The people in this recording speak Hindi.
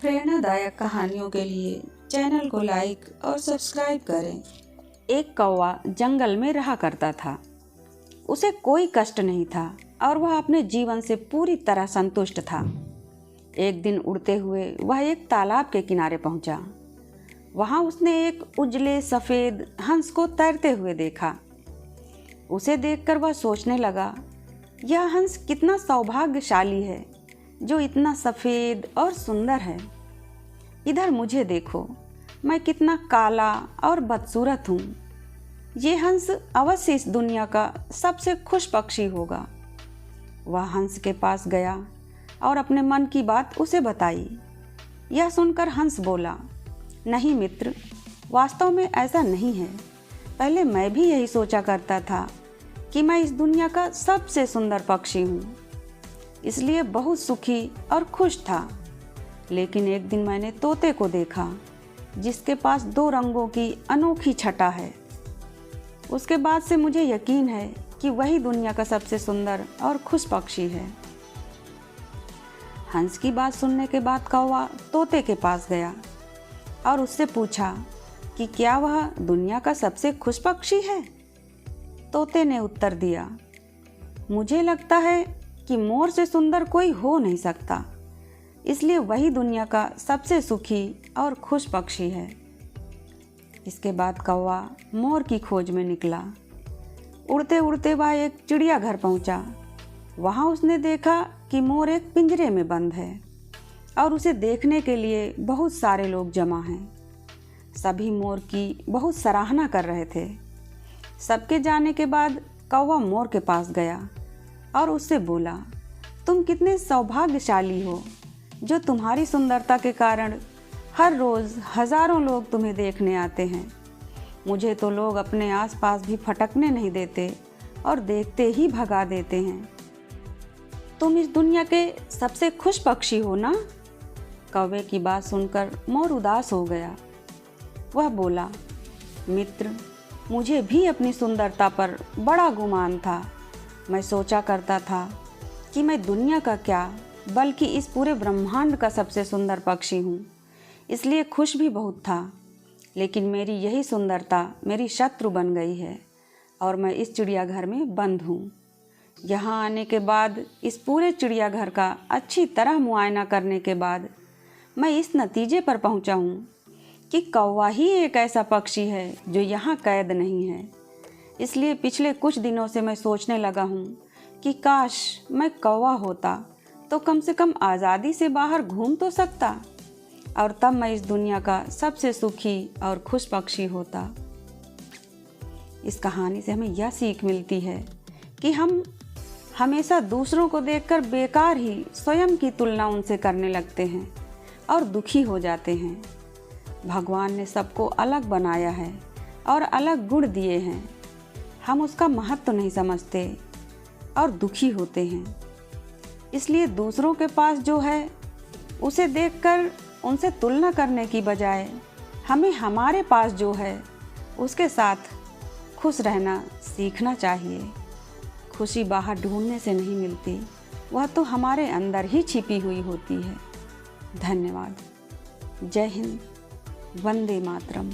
प्रेरणादायक कहानियों के लिए चैनल को लाइक और सब्सक्राइब करें। एक कौवा जंगल में रहा करता था। उसे कोई कष्ट नहीं था और वह अपने जीवन से पूरी तरह संतुष्ट था। एक दिन उड़ते हुए वह एक तालाब के किनारे पहुंचा। वहां उसने एक उजले सफ़ेद हंस को तैरते हुए देखा। उसे देखकर वह सोचने लगा, यह हंस कितना सौभाग्यशाली है जो इतना सफ़ेद और सुंदर है। इधर मुझे देखो, मैं कितना काला और बदसूरत हूँ। ये हंस अवश्य इस दुनिया का सबसे खुश पक्षी होगा। वह हंस के पास गया और अपने मन की बात उसे बताई। यह सुनकर हंस बोला, नहीं मित्र, वास्तव में ऐसा नहीं है। पहले मैं भी यही सोचा करता था कि मैं इस दुनिया का सबसे सुंदर पक्षी हूँ, इसलिए बहुत सुखी और खुश था। लेकिन एक दिन मैंने तोते को देखा जिसके पास 2 रंगों की अनोखी छटा है। उसके बाद से मुझे यकीन है कि वही दुनिया का सबसे सुंदर और खुश पक्षी है। हंस की बात सुनने के बाद कौवा तोते के पास गया और उससे पूछा कि क्या वह दुनिया का सबसे खुश पक्षी है। तोते ने उत्तर दिया, मुझे लगता है कि मोर से सुंदर कोई हो नहीं सकता, इसलिए वही दुनिया का सबसे सुखी और खुश पक्षी है। इसके बाद कौवा मोर की खोज में निकला। उड़ते उड़ते वह एक चिड़ियाघर पहुंचा। वहां उसने देखा कि मोर एक पिंजरे में बंद है और उसे देखने के लिए बहुत सारे लोग जमा हैं। सभी मोर की बहुत सराहना कर रहे थे। सबके जाने के बाद कौवा मोर के पास गया और उससे बोला, तुम कितने सौभाग्यशाली हो जो तुम्हारी सुंदरता के कारण हर रोज़ हज़ारों लोग तुम्हें देखने आते हैं। मुझे तो लोग अपने आसपास भी फटकने नहीं देते और देखते ही भगा देते हैं। तुम इस दुनिया के सबसे खुश पक्षी हो ना। कौवे की बात सुनकर मोर उदास हो गया। वह बोला, मित्र, मुझे भी अपनी सुंदरता पर बड़ा गुमान था। मैं सोचा करता था कि मैं दुनिया का क्या बल्कि इस पूरे ब्रह्मांड का सबसे सुंदर पक्षी हूँ, इसलिए खुश भी बहुत था। लेकिन मेरी यही सुंदरता मेरी शत्रु बन गई है और मैं इस चिड़ियाघर में बंद हूँ। यहाँ आने के बाद इस पूरे चिड़ियाघर का अच्छी तरह मुआयना करने के बाद मैं इस नतीजे पर पहुँचा हूँ कि कौवा ही एक ऐसा पक्षी है जो यहाँ कैद नहीं है। इसलिए पिछले कुछ दिनों से मैं सोचने लगा हूँ कि काश मैं कौवा होता तो कम से कम आज़ादी से बाहर घूम तो सकता और तब मैं इस दुनिया का सबसे सुखी और खुश पक्षी होता। इस कहानी से हमें यह सीख मिलती है कि हम हमेशा दूसरों को देखकर बेकार ही स्वयं की तुलना उनसे करने लगते हैं और दुखी हो जाते हैं। भगवान ने सबको अलग बनाया है और अलग गुण दिए हैं। हम उसका महत्व नहीं समझते और दुखी होते हैं। इसलिए दूसरों के पास जो है उसे देखकर उनसे तुलना करने की बजाय हमें हमारे पास जो है उसके साथ खुश रहना सीखना चाहिए। खुशी बाहर ढूंढने से नहीं मिलती, वह तो हमारे अंदर ही छिपी हुई होती है। धन्यवाद। जय हिंद। वंदे मातरम।